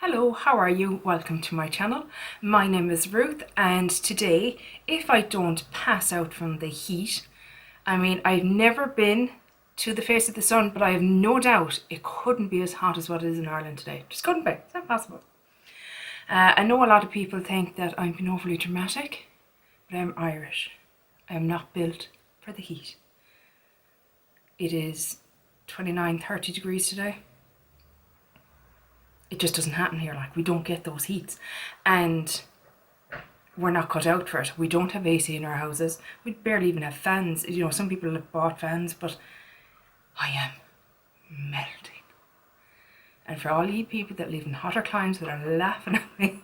Hello, how are you? Welcome to my channel. My name is Ruth, and today, if I don't pass out from the heat, I've never been to the face of the sun, but I have no doubt it couldn't be as hot as what it is in Ireland today. Just couldn't be. It's not possible. I know a lot of people think that I'm being overly dramatic, but I'm Irish. I am not built for the heat. It is 29-30 degrees today. It just doesn't happen here. Like, we don't get those heats, and we're not cut out for it. We don't have AC in our houses. We barely even have fans. You know, some people have bought fans, but I am melting. And for all you people that live in hotter climes that are laughing at me,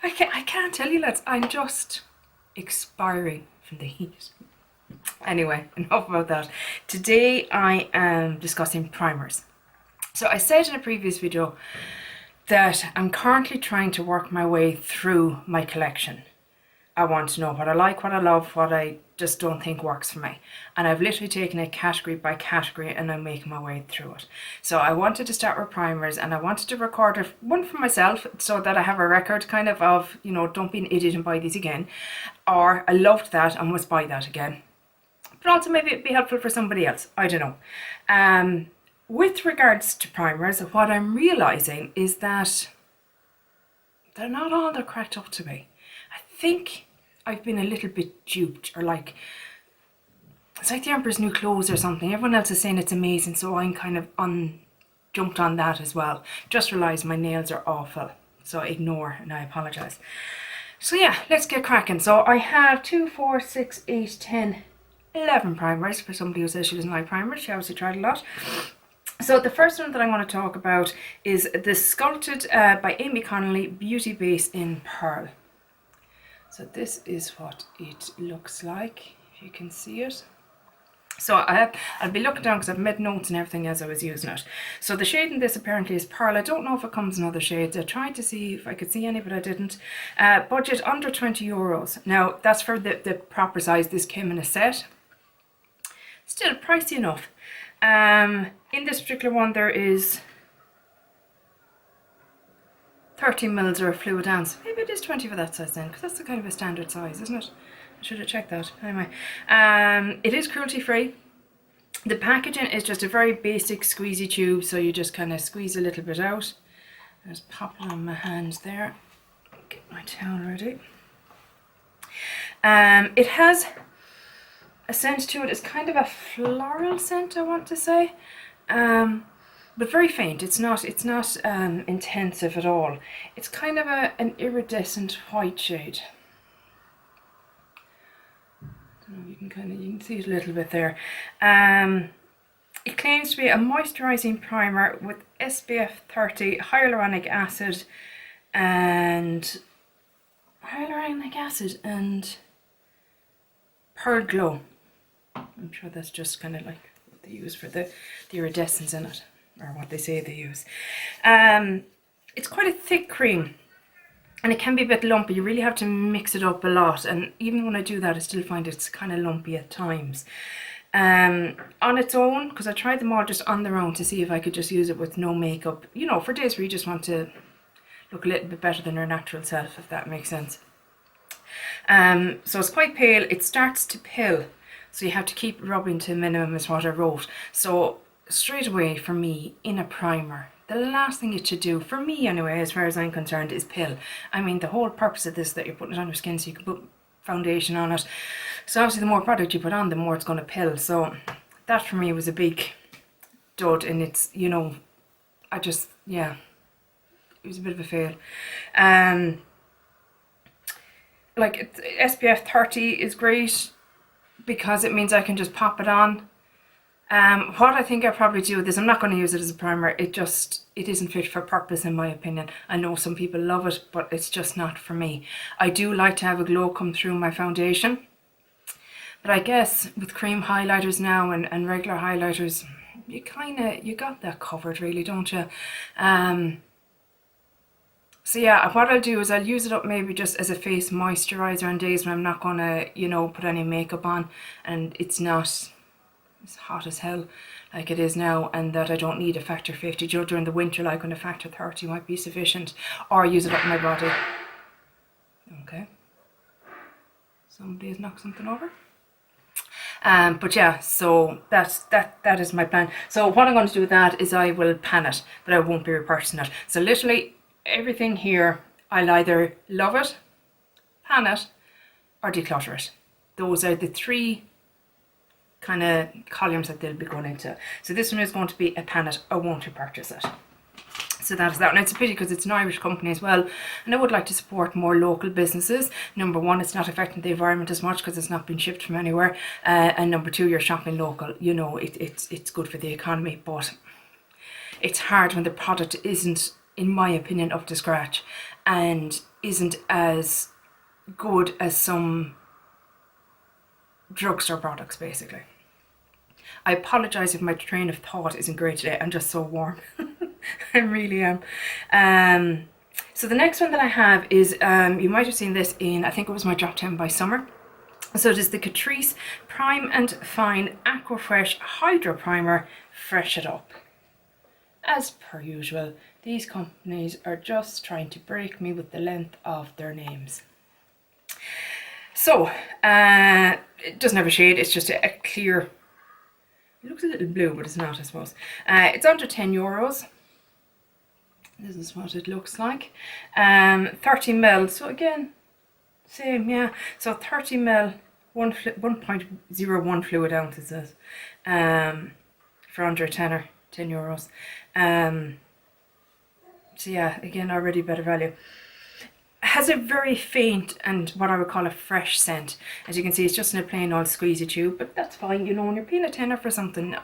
I can't tell you, lads, I'm just expiring from the heat. Anyway, enough about that. Today I am discussing primers. So I said in a previous video that I'm currently trying to work my way through my collection. I want to know what I like, what I love, what I just don't think works for me. And I've literally taken it category by category and I'm making my way through it. So I wanted to start with primers, and I wanted to record one for myself so that I have a record kind of, you know, don't be an idiot and buy these again. Or I loved that and must buy that again. But also maybe it'd be helpful for somebody else. I don't know. With regards to primers, what I'm realising is that they're not all they're cracked up to be. I think I've been a little bit duped, or like, it's like the Emperor's New Clothes or something. Everyone else is saying it's amazing, so I'm kind of jumped on that as well. Just realised my nails are awful, so ignore, and I apologise. So yeah, let's get cracking. So I have 2, 4, 6, 8, 10, 11 primers. For somebody who says she doesn't like primers, she obviously tried a lot. So the first one that I want to talk about is the Sculpted by Amy Connolly Beauty Base in Pearl. So this is what it looks like, if you can see it. So I'll be looking down because I've made notes and everything as I was using it. So the shade in this apparently is Pearl. I don't know if it comes in other shades. I tried to see if I could see any, but I didn't. Budget under €20. Now that's for the proper size. This came in a set. Still pricey enough. In this particular one there is 30 mils or a fluid ounce. Maybe it is 20 for that size then, because that's the kind of a standard size, isn't it? I should have checked that. Anyway, it is cruelty free. The packaging is just a very basic squeezy tube, so you just kind of squeeze a little bit out. Just pop it on my hand there. Get my towel ready. It has a scent to it. It's kind of a floral scent, I want to say, but very faint. It's not intensive at all. It's kind of an iridescent white shade. I don't know if you can see it a little bit there. It claims to be a moisturizing primer with SPF 30, hyaluronic acid and Pearl Glow. I'm sure that's just kind of like what they use for the iridescence in it, or what they say they use. It's quite a thick cream, and it can be a bit lumpy. You really have to mix it up a lot, and even when I do that I still find it's kind of lumpy at times. On its own, because I tried them all just on their own to see if I could just use it with no makeup, you know, for days where you just want to look a little bit better than your natural self, if that makes sense. So it's quite pale. It starts to pill, so you have to keep rubbing to a minimum, is what I wrote. So straight away for me, in a primer, the last thing it should do, for me anyway, as far as I'm concerned, is pill. I mean, the whole purpose of this is that you're putting it on your skin so you can put foundation on it. So obviously the more product you put on, the more it's going to pill. So that for me was a big dud, and it's, you know, yeah, it was a bit of a fail. Like, SPF 30 is great because it means I can just pop it on. What I think I probably do with this, I'm not going to use it as a primer. It isn't fit for purpose, in my opinion. I know some people love it, but it's just not for me. I do like to have a glow come through my foundation, but I guess with cream highlighters now and regular highlighters, you got that covered, really, don't you? So yeah, what I'll do is I'll use it up maybe just as a face moisturizer on days when I'm not gonna, you know, put any makeup on and it's not it's hot as hell like it is now, and that I don't need a factor 50. During the winter, like when a factor 30 might be sufficient, or use it up my body. Okay. Somebody has knocked something over. But yeah, so that is my plan. So what I'm going to do with that is I will pan it, but I won't be repurchasing it. So literally everything here, I'll either love it, pan it, or declutter it. Those are the three kind of columns that they'll be going into. So this one is going to be a pan it, I won't repurchase it. So that is that. And it's a pity because it's an Irish company as well, and I would like to support more local businesses. Number one, it's not affecting the environment as much because it's not being shipped from anywhere, and number two, you're shopping local. You know, it's good for the economy, but it's hard when the product isn't, in my opinion, up to scratch and isn't as good as some drugstore products, basically. I apologise if my train of thought isn't great today. I'm just so warm. I really am. So the next one that I have is, you might have seen this in, I think it was my Drop 10 by Summer. So it is the Catrice Prime and Fine Aquafresh Hydro Primer. Fresh it up. As per usual, these companies are just trying to break me with the length of their names. So, it doesn't have a shade, it's just a clear, it looks a little blue, but it's not, I suppose. It's under €10. This is what it looks like. 30 ml, so again, same, yeah. So 30 ml, 1.01 fluid ounces, for under a tenner, €10. So yeah, again, already better value. Has a very faint and what I would call a fresh scent. As you can see, it's just in a plain old squeezy tube, but that's fine. You know, when you're paying a tenner for something,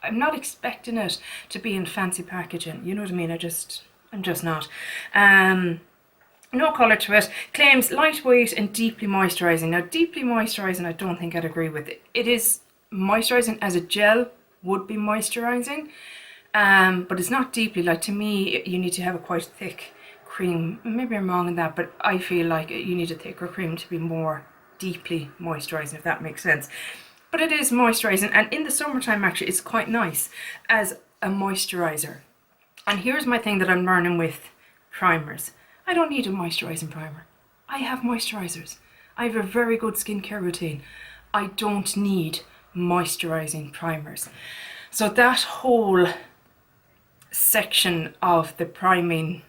I'm not expecting it to be in fancy packaging. You know what I mean? I'm just not. No colour to it. Claims lightweight and deeply moisturising. Now, deeply moisturising, I don't think I'd agree with it. It is moisturising as a gel would be moisturising, but it's not deeply. Like, to me, you need to have a quite thick cream. Maybe I'm wrong in that, but I feel like you need a thicker cream to be more deeply moisturising, if that makes sense. But it is moisturising, and in the summertime actually it's quite nice as a moisturiser. And here's my thing that I'm learning with primers. I don't need a moisturising primer. I have moisturisers. I have a very good skincare routine. I don't need moisturising primers. So that whole section of the priming,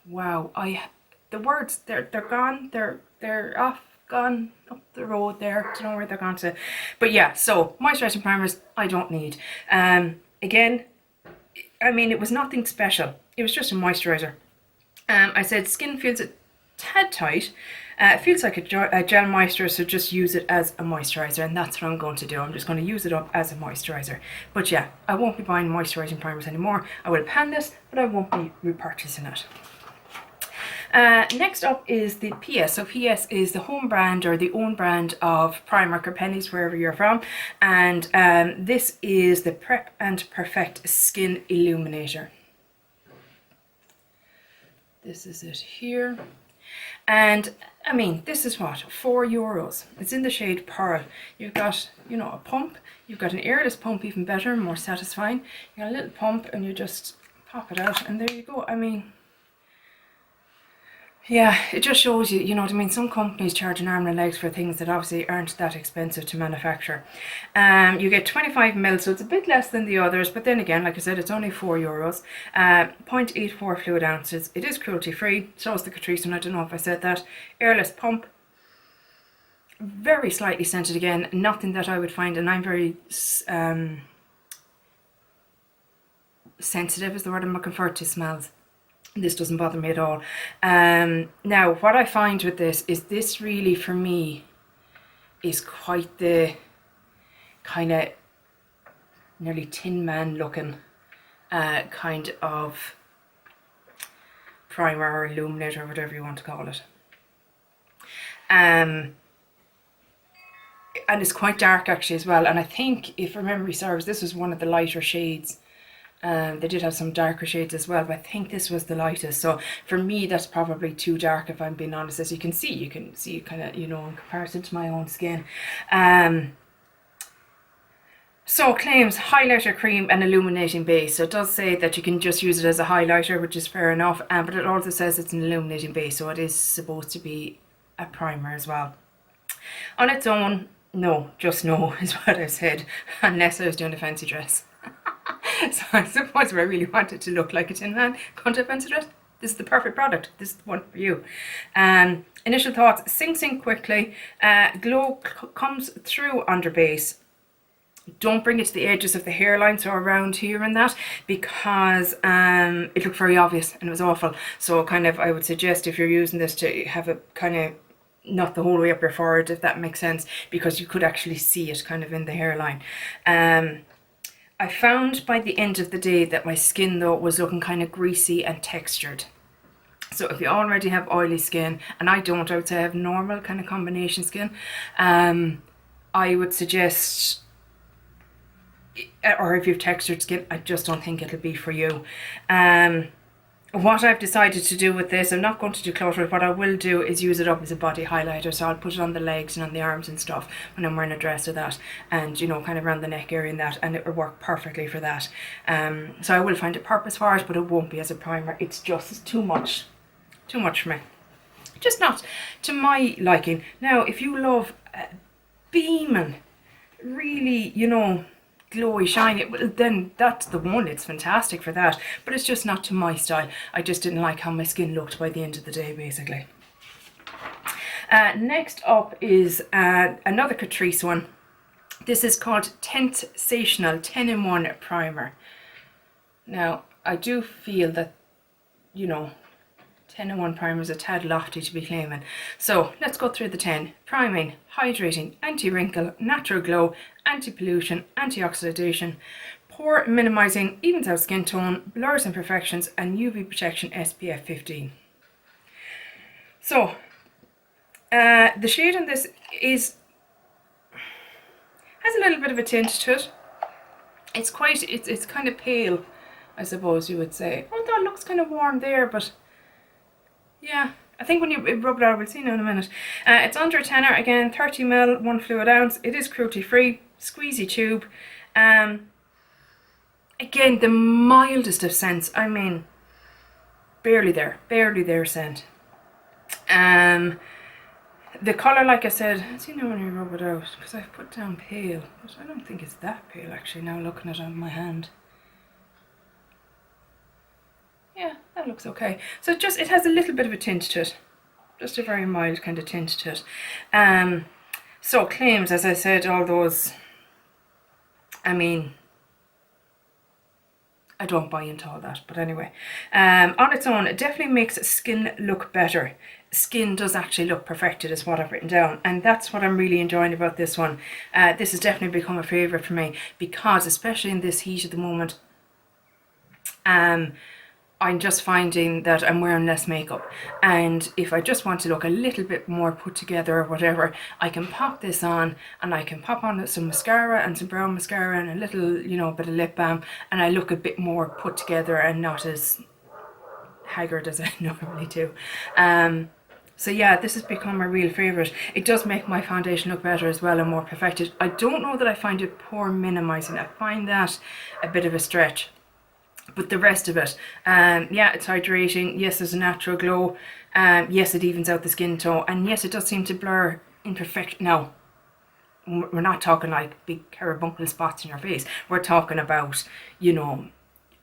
wow, the words, they're gone, they're off, gone up the road there, don't know where they're gone to. But yeah, so moisturising primers I don't need. Again, I mean, it was nothing special, it was just a moisturiser. I said skin feels a tad tight, it feels like a gel moisturiser, so just use it as a moisturiser, and that's what I'm going to do. I'm just going to use it up as a moisturiser. But yeah, I won't be buying moisturising primers anymore. I will pan this, but I won't be repurchasing it. Next up is the PS. So PS is the home brand or the own brand of Primark or Penneys, wherever you're from. And this is the Prep and Perfect Skin Illuminator. This is it here. And I mean, this is what, €4. It's in the shade Pearl. You've got, you know, a pump. You've got an airless pump, even better, more satisfying. You got a little pump and you just pop it out and there you go. I mean, yeah, it just shows you, you know what I mean, some companies charge an arm and legs for things that obviously aren't that expensive to manufacture. You get 25 ml, so it's a bit less than the others, but then again, like I said, it's only €4. 0.84 fluid ounces. It is cruelty free, so is the Catrice, and I don't know if I said that. Airless pump. Very slightly scented again, nothing that I would find, and I'm very sensitive is the word I'm looking for, to smells. This doesn't bother me at all. Now, what I find with this is this really, for me, is quite the kind of nearly Tin Man looking kind of primer or illuminator, or whatever you want to call it. And it's quite dark actually as well. And I think, if memory serves, this was one of the lighter shades They did have some darker shades as well, but I think this was the lightest. So for me, that's probably too dark, if I'm being honest. As you can see kind of, you know, in comparison to my own skin. So it claims highlighter cream and illuminating base. So it does say that you can just use it as a highlighter, which is fair enough. But it also says it's an illuminating base, so it is supposed to be a primer as well. On its own, no, just no is what I said, unless I was doing a fancy dress. So I suppose if I really wanted to look like a Tin Man, going to a fancy dress, this is the perfect product. This is the one for you. Initial thoughts: sinks in quickly, glow comes through under base. Don't bring it to the edges of the hairline, so around here and that, because it looked very obvious and it was awful. So kind of, I would suggest if you're using this to have it kind of not the whole way up your forehead, if that makes sense, because you could actually see it kind of in the hairline. I found by the end of the day that my skin though was looking kind of greasy and textured. So if you already have oily skin, and I don't, I would say I have normal kind of combination skin, I would suggest, or if you've textured skin, I just don't think it'll be for you. What I've decided to do with this, I'm not going to do close up. What I will do is use it up as a body highlighter. So I'll put it on the legs and on the arms and stuff when I'm wearing a dress or that, and you know, kind of around the neck area and that, and it will work perfectly for that. So I will find a purpose for it, but it won't be as a primer. It's just too much for me. Just not to my liking. Now, if you love beaming, really, you know, glowy, shiny, well, then that's the one. It's fantastic for that, but it's just not to my style. I just didn't like how my skin looked by the end of the day, basically. Next up is another Catrice one. This is called Tentsational 10-in-1 Primer. Now, I do feel that, you know, 10-in-1 primer is a tad lofty to be claiming. So let's go through the 10. Priming, hydrating, anti-wrinkle, natural glow, anti-pollution, anti-oxidation, pore minimizing, evens out skin tone, blurs imperfections, and UV protection SPF 15. So the shade on this has a little bit of a tint to it. It's kind of pale, I suppose you would say. Although it looks kind of warm there, but yeah, I think when you rub it out, we'll see now in a minute. It's under a tenner, again, 30ml, 1 fluid ounce. It is cruelty free, squeezy tube. Again, the mildest of scents. I mean, barely there scent. The colour, like I said, let's see now when you rub it out, because I've put down pale, but I don't think it's that pale actually, now looking at it on my hand. Yeah, that looks okay. So it has a little bit of a tint to it. Just a very mild kind of tint to it. So claims, as I said, all those, I mean, I don't buy into all that, but anyway. On its own, it definitely makes skin look better. Skin does actually look perfected is what I've written down, and that's what I'm really enjoying about this one. This has definitely become a favourite for me, because especially in this heat at the moment, I'm just finding that I'm wearing less makeup, and if I just want to look a little bit more put together or whatever, I can pop this on, and I can pop on some mascara and some brown mascara and a little, you know, bit of lip balm, and I look a bit more put together and not as haggard as I normally do. So yeah, this has become a real favourite. It does make my foundation look better as well and more perfected. I don't know that I find it pore minimizing. I find that a bit of a stretch. But the rest of it, yeah, it's hydrating. Yes, there's a natural glow. Yes, it evens out the skin tone. And yes, it does seem to blur imperfection. Now, we're not talking like big carbuncle spots in your face. We're talking about, you know,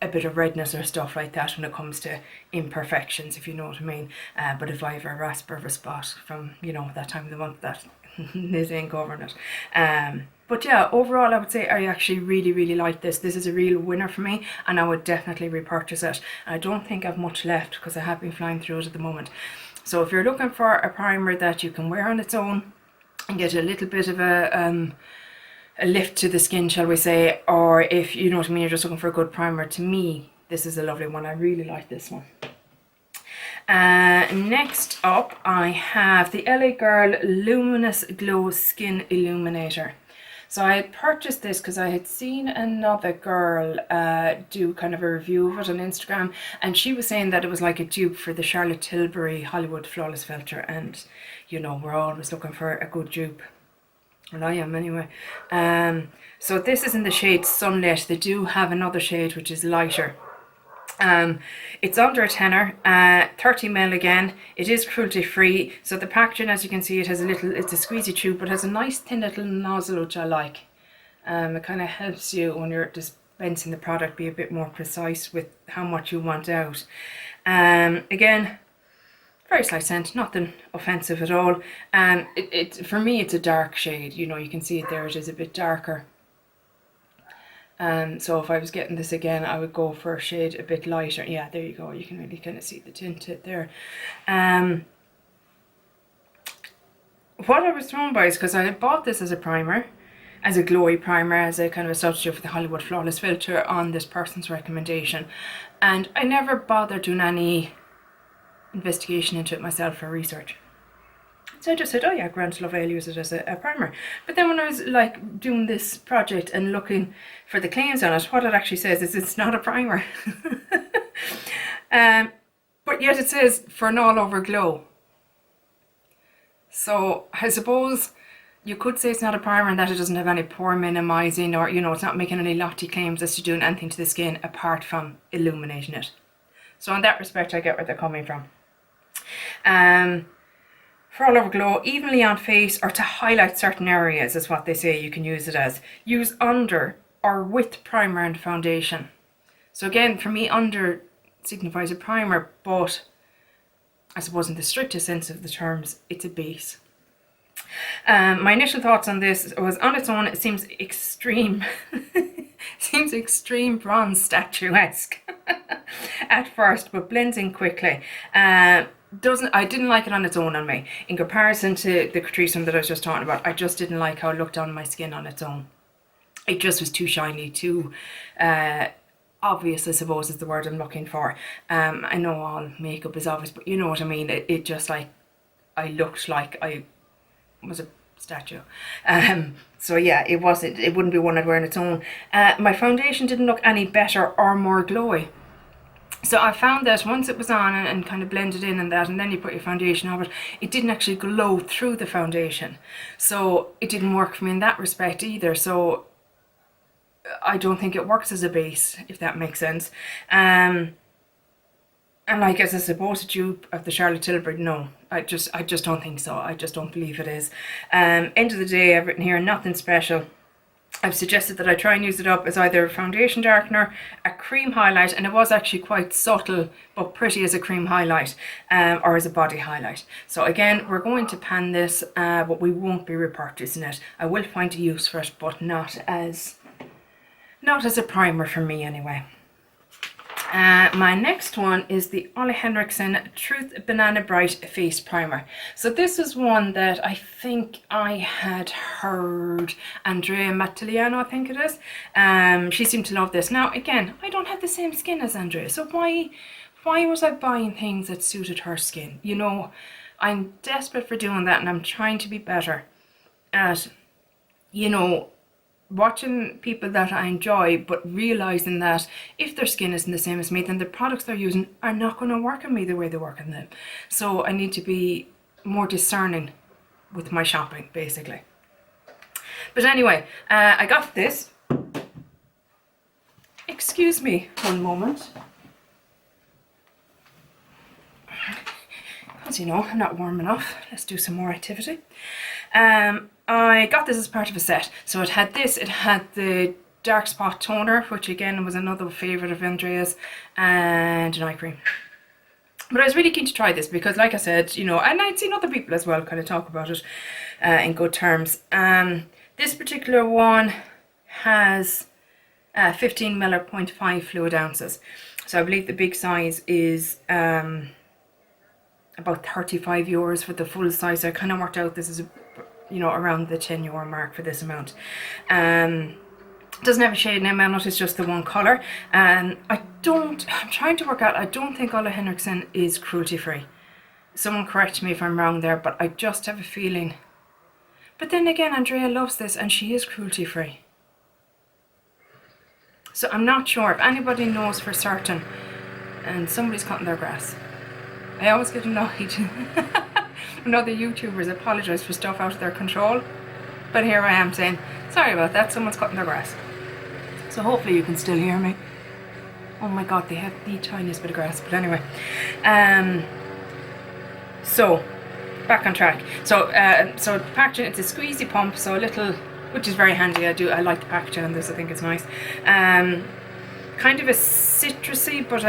a bit of redness or stuff like that when it comes to imperfections, if you know what I mean. But if I have a rasp or a spot from, you know, that time of the month, that this ain't covering it. But yeah, overall I would say I actually really like this. This is a real winner for me, and I would definitely repurchase it. I don't think I've much left because I have been flying through it at the moment. So if you're looking for a primer that you can wear on its own and get a little bit of a lift to the skin, shall we say, or if, you know what I mean, you're just looking for a good primer, to me this is a lovely one. I really like this one. Next up I have the LA Girl Luminous Glow Skin Illuminator. So I had purchased this because I had seen another girl do kind of a review of it on Instagram, and she was saying that it was like a dupe for the Charlotte Tilbury Hollywood Flawless Filter, and you know, we're always looking for a good dupe. Well, I am anyway. So this is in the shade Sunlit. They do have another shade which is lighter. It's under a tenner, 30ml again. It is cruelty free. So the packaging, as you can see, it has it's a squeezy tube, but it has a nice thin little nozzle, which I like. It kind of helps you when you're dispensing the product be a bit more precise with how much you want out. Again, very slight scent, nothing offensive at all. For me, it's a dark shade. You know, you can see it there. It is a bit darker. So if I was getting this again, I would go for a shade a bit lighter. Yeah, there you go. You can really kind of see the tint there. What I was thrown by is because I had bought this as a primer, as a glowy primer, as a kind of a substitute for the Hollywood Flawless Filter on this person's recommendation, and I never bothered doing any investigation into it myself for research. So I just said, oh yeah, grand, love, I'll use it as a primer. But then when I was like doing this project and looking for the claims on it, what it actually says is it's not a primer. But yet it says for an all over glow. So I suppose you could say it's not a primer and that it doesn't have any pore minimizing, or, you know, it's not making any lofty claims as to doing anything to the skin apart from illuminating it. So in that respect, I get where they're coming from. For all over glow, evenly on face or to highlight certain areas is what they say you can use it as. Use under or with primer and foundation. So again, for me, under signifies a primer, but I suppose in the strictest sense of the terms, it's a base. My initial thoughts on this was, on its own, it seems extreme. Seems extreme bronze statuesque at first, but blends in quickly. I didn't like it on its own on me. In comparison to the Catrice one that I was just talking about, I just didn't like how it looked on my skin on its own. It just was too shiny, too obvious, I suppose is the word I'm looking for. I know all makeup is obvious, but you know what I mean. It just like, I looked like I was a statue. So yeah, it wouldn't be one I'd wear on its own. My foundation didn't look any better or more glowy. So I found that once it was on and kind of blended in and that, and then you put your foundation over it, it didn't actually glow through the foundation. So it didn't work for me in that respect either. So I don't think it works as a base, if that makes sense. And like, as I suppose a dupe of the Charlotte Tilbury, no, I just don't think so. I just don't believe it is. End of the day, I've written here, nothing special. I've suggested that I try and use it up as either a foundation darkener, a cream highlight, and it was actually quite subtle but pretty as a cream highlight, or as a body highlight. So again, we're going to pan this, but we won't be repurchasing it. I will find a use for it, but not as a primer for me anyway. My next one is the Ole Henriksen Truth Banana Bright Face Primer. So this is one that I think I had heard Andrea Mattiliano, I think it is. She seemed to love this. Now again, I don't have the same skin as Andrea, so why was I buying things that suited her skin? You know, I'm desperate for doing that, and I'm trying to be better at, you know, watching people that I enjoy, but realizing that if their skin isn't the same as me, then the products they're using are not going to work on me the way they work on them. So I need to be more discerning with my shopping, basically. But anyway, I got this. Excuse me one moment. As you know, I'm not warm enough. Let's do some more activity. I got this as part of a set. So it had this, it had the dark spot toner, which again was another favourite of Andrea's, and an eye cream. But I was really keen to try this because, like I said, you know, and I'd seen other people as well kind of talk about it in good terms. This particular one has 15 ml or 0.5 fluid ounces. So I believe the big size is about €35 for the full size. So I kind of worked out this is, you know, around the €10 mark for this amount. Doesn't have a shade name on it, it's just the one colour. I'm trying to work out, I don't think Ole Henriksen is cruelty free. Someone correct me if I'm wrong there, but I just have a feeling. But then again, Andrea loves this and she is cruelty free. So I'm not sure if anybody knows for certain and somebody's cutting their grass. I always get annoyed when other YouTubers apologise for stuff out of their control. But here I am saying, sorry about that, someone's cutting their grass. So hopefully you can still hear me. Oh my god, they have the tiniest bit of grass. But anyway. So, back on track. So the packaging, it's a squeezy pump, so a little, which is very handy. I like the packaging on this, I think it's nice. Kind of a citrusy, but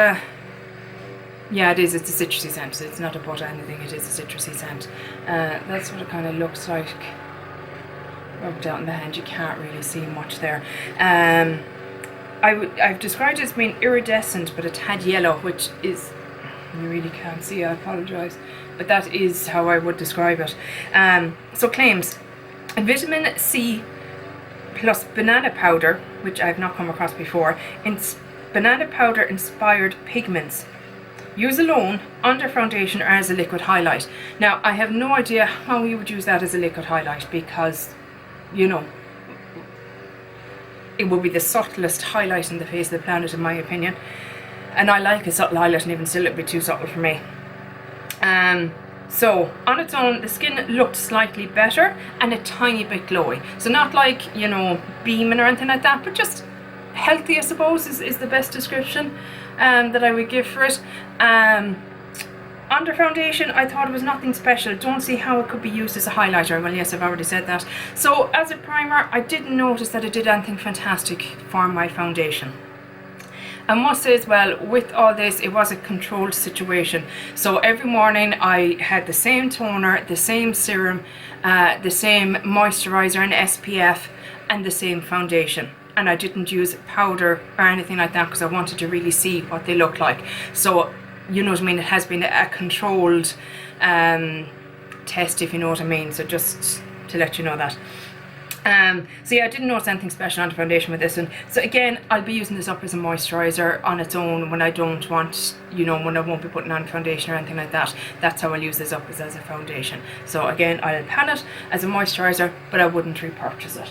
yeah, it is, it's a citrusy scent. So it's not a butter anything, it is a citrusy scent. That's what it kind of looks like. Rubbed out in the hand, you can't really see much there. I've described it as being iridescent, but a tad yellow, which is, you really can't see, I apologise, but that is how I would describe it. So claims, vitamin C plus banana powder, which I've not come across before, banana powder inspired pigments. Use alone, under foundation, or as a liquid highlight. Now, I have no idea how you would use that as a liquid highlight, because, you know, it would be the subtlest highlight in the face of the planet, in my opinion. And I like a subtle highlight, and even still it would be too subtle for me. So, on its own, the skin looked slightly better and a tiny bit glowy. So not like, you know, beaming or anything like that, but just healthy, I suppose, is the best description that I would give for it. Under foundation, I thought it was nothing special. Don't see how it could be used as a highlighter. Well, yes, I've already said that. So, as a primer, I didn't notice that it did anything fantastic for my foundation. I must say as well, with all this, it was a controlled situation. So every morning I had the same toner, the same serum, the same moisturizer and SPF, and the same foundation. And I didn't use powder or anything like that because I wanted to really see what they look like. So, you know what I mean, it has been a controlled test, if you know what I mean. So just to let you know that. So yeah, I didn't notice anything special on the foundation with this one. So again, I'll be using this up as a moisturiser on its own when I don't want, you know, when I won't be putting on foundation or anything like that. That's how I'll use this up, as a foundation. So again, I'll pan it as a moisturiser, but I wouldn't repurchase it.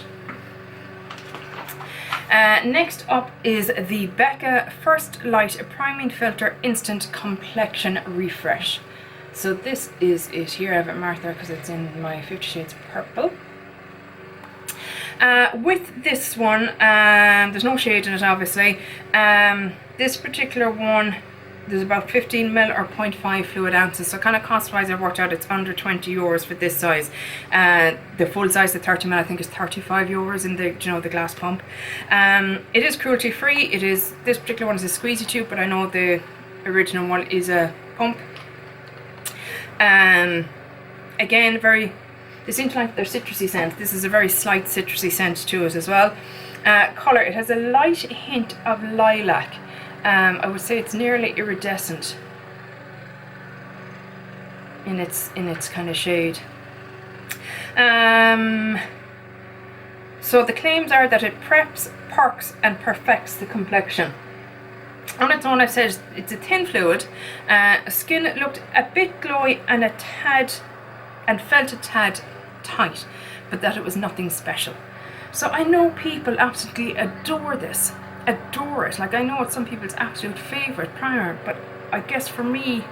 Next up is the Becca First Light Priming Filter Instant Complexion Refresh. So this is it here. I have it marked there because it's in my 50 Shades Purple. With this one, there's no shade in it obviously. This particular one, there's about 15 ml or 0.5 fluid ounces, so kind of cost wise I worked out it's under 20 euros for this size. The full size, the 30 ml, I think is 35 euros in the, you know, the glass pump. It is cruelty free. It is, this particular one is a squeezy tube, but I know the original one is a pump. Again, they seem to like their citrusy scent. This is a very slight citrusy scent to it as well. Colour, it has a light hint of lilac. I would say it's nearly iridescent in its kind of shade. So the claims are that it preps, perks and perfects the complexion. On its own, I've said it's a thin fluid. Skin looked a bit glowy and felt a tad tight, but that it was nothing special. So I know people absolutely adore this, adore it. Like, I know it's some people's absolute favourite primer, but I guess for me,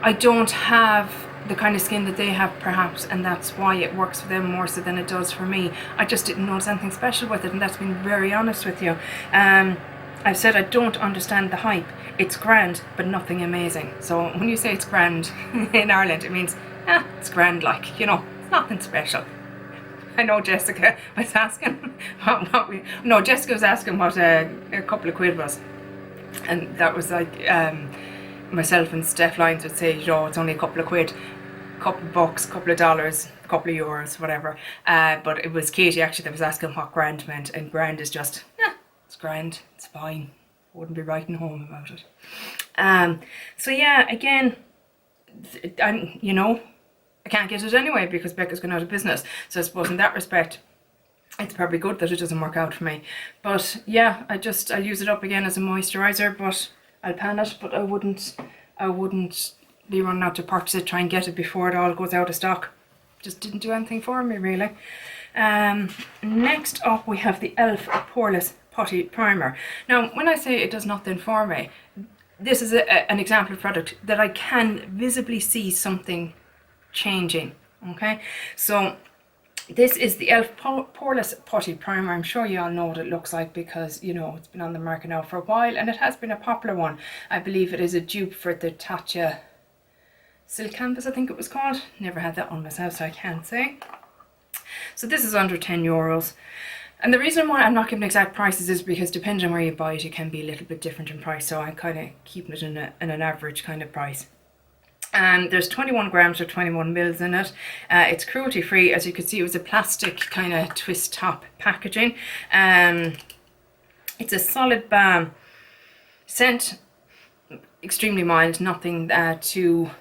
I don't have the kind of skin that they have perhaps, and that's why it works for them more so than it does for me. I just didn't notice anything special with it, and that's been very honest with you. I've said I don't understand the hype. It's grand, but nothing amazing. So when you say it's grand in Ireland, it means, it's grand, like, you know, it's nothing special. I know Jessica was asking Jessica was asking what a couple of quid was. And that was like, myself and Steph Lyons would say, you know, it's only a couple of quid, couple of bucks, couple of dollars, couple of euros, whatever. But it was Katie actually that was asking what grand meant, and grand is just, it's grand, it's fine. Wouldn't be writing home about it. So yeah, again, you know, I can't get it anyway because Becca's gone out of business. So I suppose in that respect, it's probably good that it doesn't work out for me. But yeah, I'll use it up again as a moisturiser, but I'll pan it, but I wouldn't be running out to purchase it, try and get it before it all goes out of stock. just didn't do anything for me really. Next up we have the e.l.f. Poreless Putty Primer. Now when I say it does nothing for me, this is an example of product that I can visibly see something changing. Okay, so this is the e.l.f. Poreless Putty Primer. I'm sure you all know what it looks like because, you know, it's been on the market now for a while and it has been a popular one. I believe it is a dupe for the Tatcha Silk Canvas, I think it was called. Never had that one myself, so I can't say. So this is under €10. And the reason why I'm not giving exact prices is because depending on where you buy it, it can be a little bit different in price. So I'm kind of keeping it in an average kind of price. There's 21 grams or 21 mils in it. It's cruelty free. As you can see, it was a plastic kind of twist top packaging. It's a solid balm scent, extremely mild, nothing too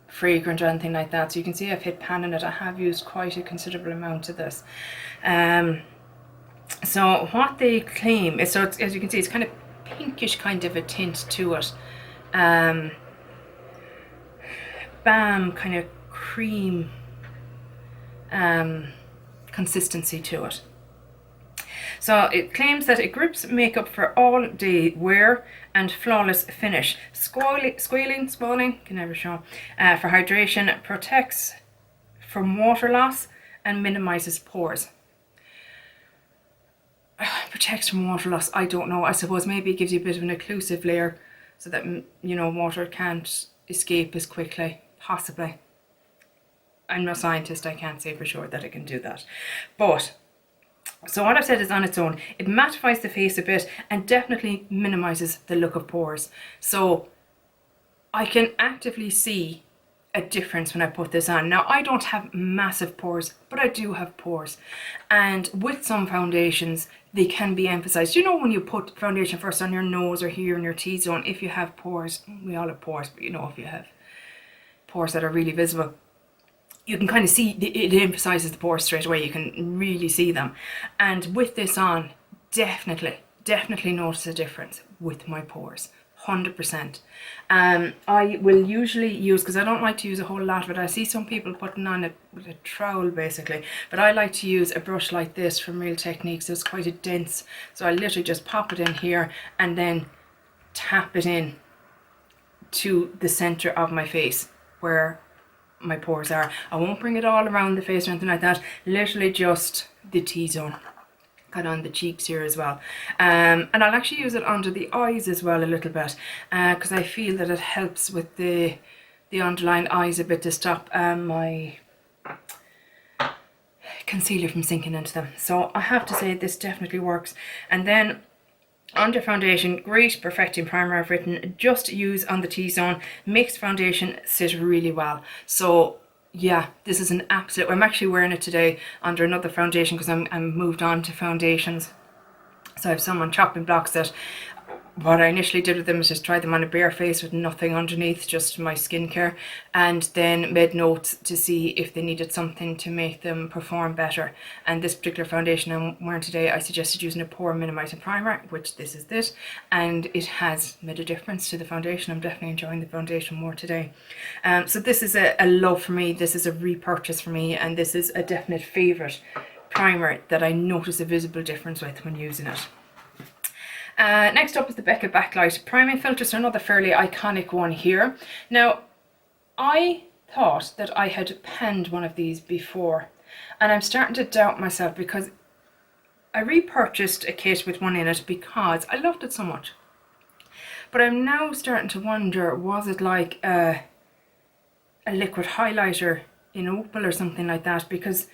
fragrant or anything like that. So you can see I've hit pan in it. I have used quite a considerable amount of this. So what they claim is, so it's, as you can see, it's kind of pinkish kind of a tint to it. Balm kind of cream consistency to it. So it claims that it grips makeup for all day wear and flawless finish. Squalene, can never show. For hydration, protects from water loss and minimises pores. Protects from water loss, I don't know. I suppose maybe it gives you a bit of an occlusive layer so that, you know, water can't escape as quickly. Possibly. I'm no scientist, I can't say for sure that it can do that. But, so what I've said is on its own, it mattifies the face a bit and definitely minimises the look of pores. So I can actively see a difference when I put this on. Now I don't have massive pores, but I do have pores. And with some foundations, they can be emphasized. You know, when you put foundation first on your nose or here in your T-zone, if you have pores, we all have pores, but you know, if you have pores that are really visible, you can kind of see it emphasizes the pores straight away. You can really see them. And with this on, definitely notice a difference with my pores. 100%. I will usually use, because I don't like to use a whole lot of it. I see some people putting on it with a trowel basically, but I like to use a brush like this from Real Techniques. It's quite a dense, so I literally just pop it in here and then tap it in to the center of my face where my pores are. I won't bring it all around the face or anything like that, literally just the T-zone, kind of on the cheeks here as well. And I'll actually use it under the eyes as well a little bit, because I feel that it helps with the underlying eyes a bit to stop my concealer from sinking into them. So I have to say this definitely works. And then under foundation, great perfecting primer I've written, just use on the T-zone. Mixed foundation, sit really well. So yeah, this is an absolute, I'm actually wearing it today under another foundation because I'm moved on to foundations. So I have some on chopping blocks that what I initially did with them was just try them on a bare face with nothing underneath, just my skincare, and then made notes to see if they needed something to make them perform better. And this particular foundation I'm wearing today, I suggested using a pore minimizing primer, which this is this, and it has made a difference to the foundation. I'm definitely enjoying the foundation more today. So this is a love for me, this is a repurchase for me, and this is a definite favourite primer that I notice a visible difference with when using it. Next up is the Becca Backlight Priming Filter, so another fairly iconic one here. Now, I thought that I had penned one of these before, and I'm starting to doubt myself because I repurchased a kit with one in it because I loved it so much. But I'm now starting to wonder, was it like a liquid highlighter in Opal or something like that? Because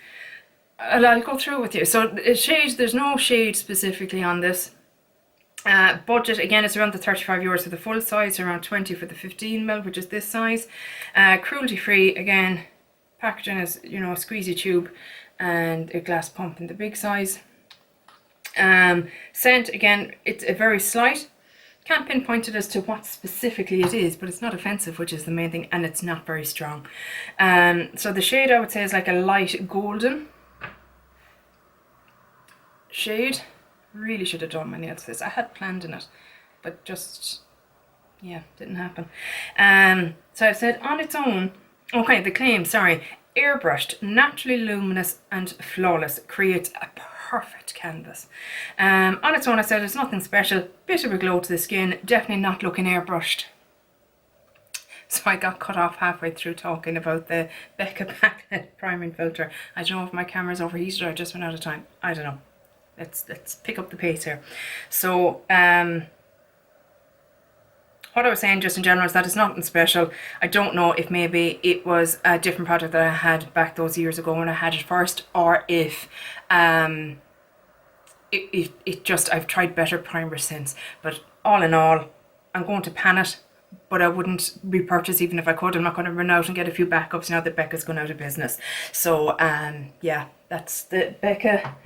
I'll go through with you. So shades, there's no shade specifically on this. Budget, again, it's around the €35 for the full size, around 20 for the 15ml, which is this size. Cruelty free, again, packaging is, you know, a squeezy tube and a glass pump in the big size. Scent, again, it's a very slight. Can't pinpoint it as to what specifically it is, but it's not offensive, which is the main thing, and it's not very strong. So the shade I would say is like a light golden shade. Really should have done my nails for this. I had planned in it, but just, yeah, didn't happen. So I've said on its own, okay, the claim, sorry, airbrushed, naturally luminous and flawless, creates a perfect canvas. On its own, I said, it's nothing special, bit of a glow to the skin, definitely not looking airbrushed. So I got cut off halfway through talking about the Becca Backlit priming filter. I don't know if my camera's overheated or I just went out of time. I don't know. Let's pick up the pace here. So what I was saying just in general is that it's nothing special. I don't know if maybe it was a different product that I had back those years ago when I had it first, or if it just, I've tried better primers since. But all in all, I'm going to pan it, but I wouldn't repurchase even if I could. I'm not going to run out and get a few backups now that Becca's gone out of business. So yeah, that's the Becca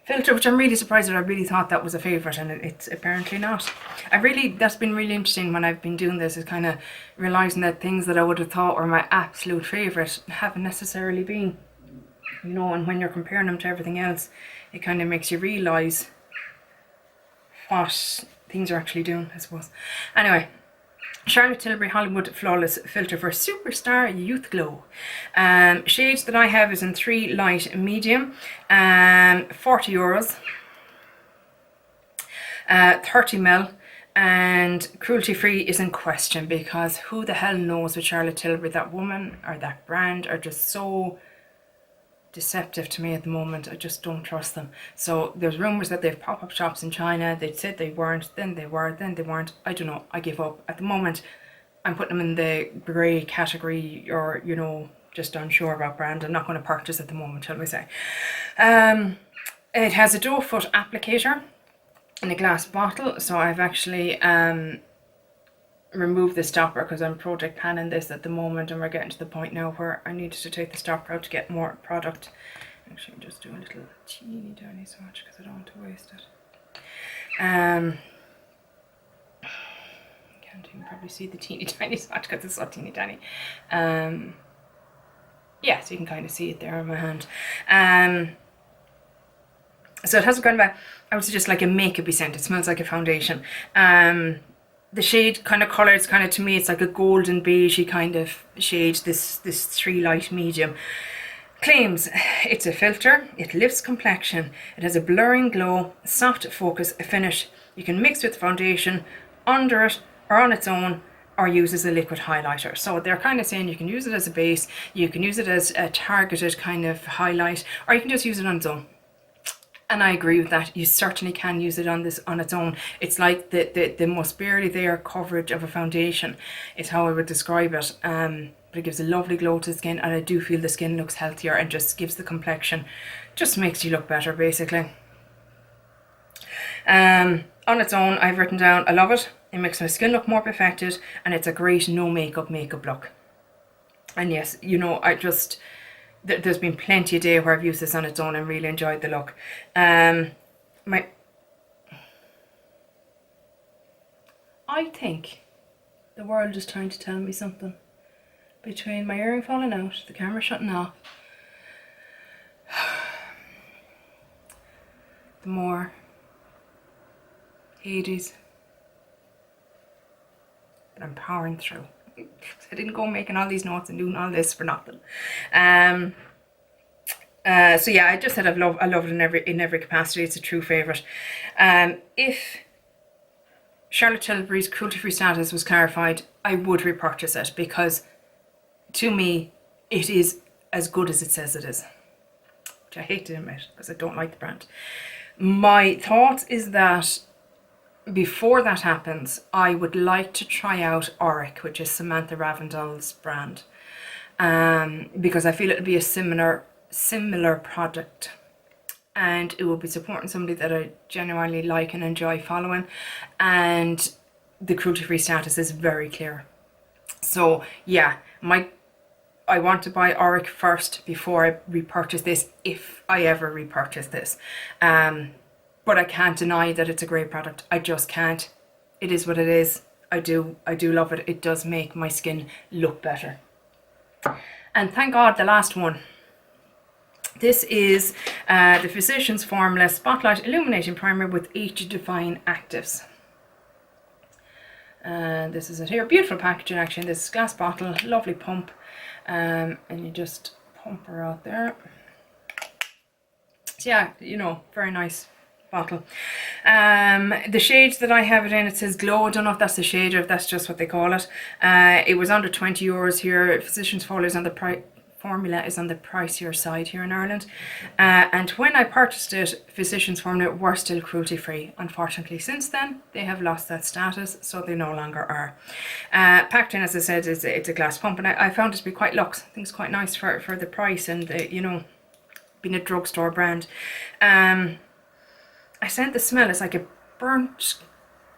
filter, which I'm really surprised that I really thought that was a favourite, and it's apparently not. That's been really interesting when I've been doing this, is kind of realising that things that I would have thought were my absolute favourite haven't necessarily been, you know, and when you're comparing them to everything else, it kind of makes you realise what things are actually doing, I suppose. Anyway, Charlotte Tilbury Hollywood Flawless Filter for Superstar Youth Glow. Shades that I have is in 3 light medium, €40, 30ml, and cruelty free is in question, because who the hell knows with Charlotte Tilbury? That woman or that brand are just so deceptive to me at the moment. I just don't trust them. So there's rumours that they've pop-up shops in China. They said they weren't, then they were, then they weren't. I don't know. I give up. At the moment, I'm putting them in the grey category, or, you know, just unsure about brand. I'm not going to purchase at the moment, shall we say. It has a doe foot applicator in a glass bottle. So I've actually remove the stopper because I'm project panning this at the moment, and we're getting to the point now where I needed to take the stopper out to get more product. Actually, just do a little teeny tiny swatch because I don't want to waste it. Can't even probably see the teeny tiny swatch because it's so teeny tiny. Yeah, so you can kind of see it there in my hand. So it has a kind of a, I would suggest, like a makeup-y scent. It smells like a foundation. The shade kind of colour, it's kind of, to me, it's like a golden beigey kind of shade, this 3 light medium. Claims it's a filter, it lifts complexion, it has a blurring glow, soft focus, a finish. You can mix with foundation, under it, or on its own, or use as a liquid highlighter. So they're kind of saying you can use it as a base, you can use it as a targeted kind of highlight, or you can just use it on its own. And I agree with that. You certainly can use it on its own. It's like the most barely there coverage of a foundation is how I would describe it. But it gives a lovely glow to the skin, and I do feel the skin looks healthier and just gives the complexion, just makes you look better basically. On its own, I've written down, I love it. It makes my skin look more perfected, and it's a great no makeup look. And yes, you know, there's been plenty of days where I've used this on its own and really enjoyed the look. I think the world is trying to tell me something. Between my earring falling out, the camera shutting off, the more Hades that I'm powering through. I didn't go making all these notes and doing all this for nothing. So yeah, I just said I love it in every capacity. It's a true favourite. If Charlotte Tilbury's cruelty-free status was clarified, I would repurchase it, because to me it is as good as it says it is, which I hate to admit because I don't like the brand. My thought is that before that happens, I would like to try out Auric, which is Samantha Ravndal's brand, because I feel it would be a similar product, and it will be supporting somebody that I genuinely like and enjoy following, and the cruelty-free status is very clear. So yeah, I want to buy Auric first before I repurchase this, if I ever repurchase this. But I can't deny that it's a great product. I just can't. It is what it is. I do love it. It does make my skin look better. And thank God, the last one. This is the Physicians Formula Spotlight Illuminating Primer with Age Defying Actives. This is it here. Beautiful packaging actually. This glass bottle, lovely pump. And you just pump her out there. So yeah, you know, very nice bottle. The shades that I have it in, it says Glow. I don't know if that's the shade or if that's just what they call it. It was under €20 here. Physicians Formula is on the pricier side here in Ireland. And when I purchased it, Physicians Formula were still cruelty free. Unfortunately, since then they have lost that status, so they no longer are. Packed in, as I said, it's a glass pump, and I found it to be quite luxe. I think it's quite nice for the price, and you know, being a drugstore brand. I said the smell is like a burnt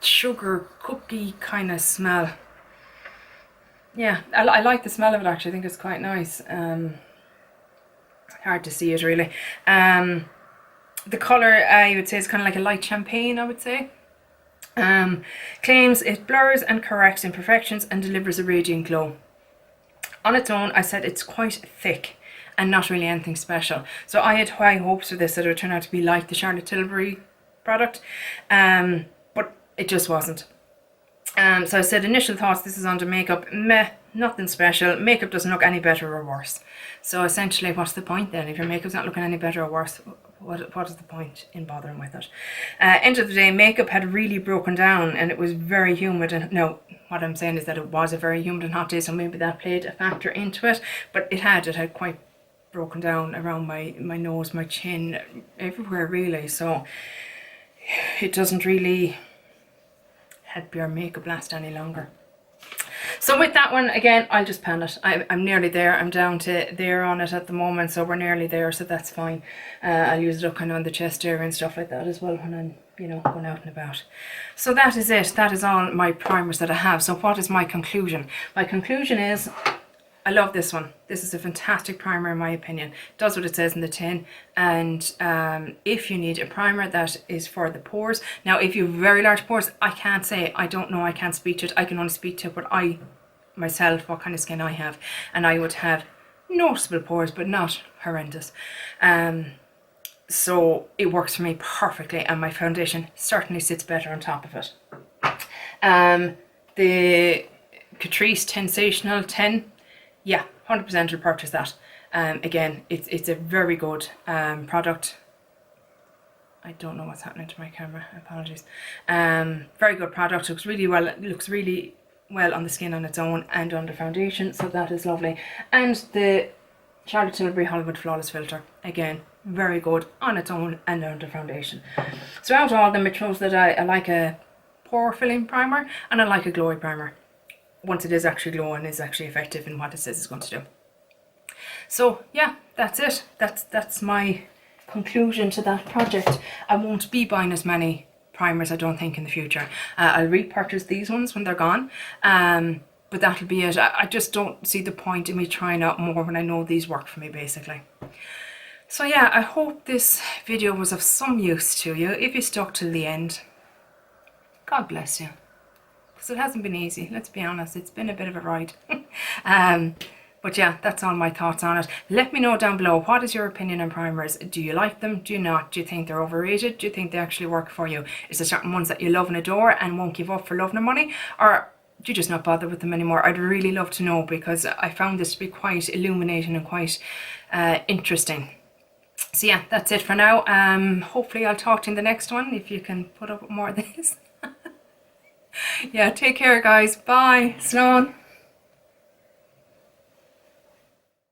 sugar cookie kind of smell. Yeah, I like the smell of it actually. I think it's quite nice. Hard to see it really. The colour I would say is kind of like a light champagne, I would say. Claims it blurs and corrects imperfections and delivers a radiant glow. On its own, I said it's quite thick and not really anything special. So I had high hopes for this, that it would turn out to be like the Charlotte Tilbury product, but it just wasn't. So I said initial thoughts, this is under makeup, meh, nothing special. Makeup doesn't look any better or worse. So essentially, what's the point then? If your makeup's not looking any better or worse, what is the point in bothering with it? End of the day, makeup had really broken down and it was very humid. And no, what I'm saying is that it was a very humid and hot day, so maybe that played a factor into it. But it had quite broken down around my nose, my chin, everywhere really. So it doesn't really help your makeup last any longer. So with that one, again, I'll just pan it. I'm nearly there. I'm down to there on it at the moment, so we're nearly there, so that's fine. I'll use it up kind of on the chest area and stuff like that as well when I'm, you know, going out and about. So that is it. That is all my primers that I have. So what is my conclusion? My conclusion is, I love this one. This is a fantastic primer in my opinion. It does what it says in the tin, and if you need a primer that is for the pores. Now if you have very large pores, I can't say, I don't know, I can't speak to it. I can only speak to what I myself, what kind of skin I have, and I would have noticeable pores but not horrendous. So it works for me perfectly, and my foundation certainly sits better on top of it. The Catrice Tensational 10, yeah, 100% will purchase that. Again, it's a very good product. I don't know what's happening to my camera, apologies. Very good product, looks really well, it looks really well on the skin on its own and under foundation, so that is lovely. And the Charlotte Tilbury Hollywood Flawless Filter, again, very good on its own and under foundation. So out of all of them, it shows that I like a pore filling primer and I like a glowy primer, once it is actually glow and is actually effective in what it says it's going to do. So yeah, that's it. That's my conclusion to that project. I won't be buying as many primers, I don't think, in the future. I'll repurchase these ones when they're gone, but that'll be it. I just don't see the point in me trying out more when I know these work for me, basically. So yeah, I hope this video was of some use to you. If you stuck till the end, God bless you. Because it hasn't been easy, let's be honest, it's been a bit of a ride. But yeah, that's all my thoughts on it. Let me know down below, what is your opinion on primers? Do you like them? Do you not? Do you think they're overrated? Do you think they actually work for you? Is there certain ones that you love and adore and won't give up for love nor money? Or do you just not bother with them anymore? I'd really love to know, because I found this to be quite illuminating and quite interesting. So yeah, that's it for now. Hopefully I'll talk to you in the next one, if you can put up with more of this. Yeah, take care guys. Bye. Slán.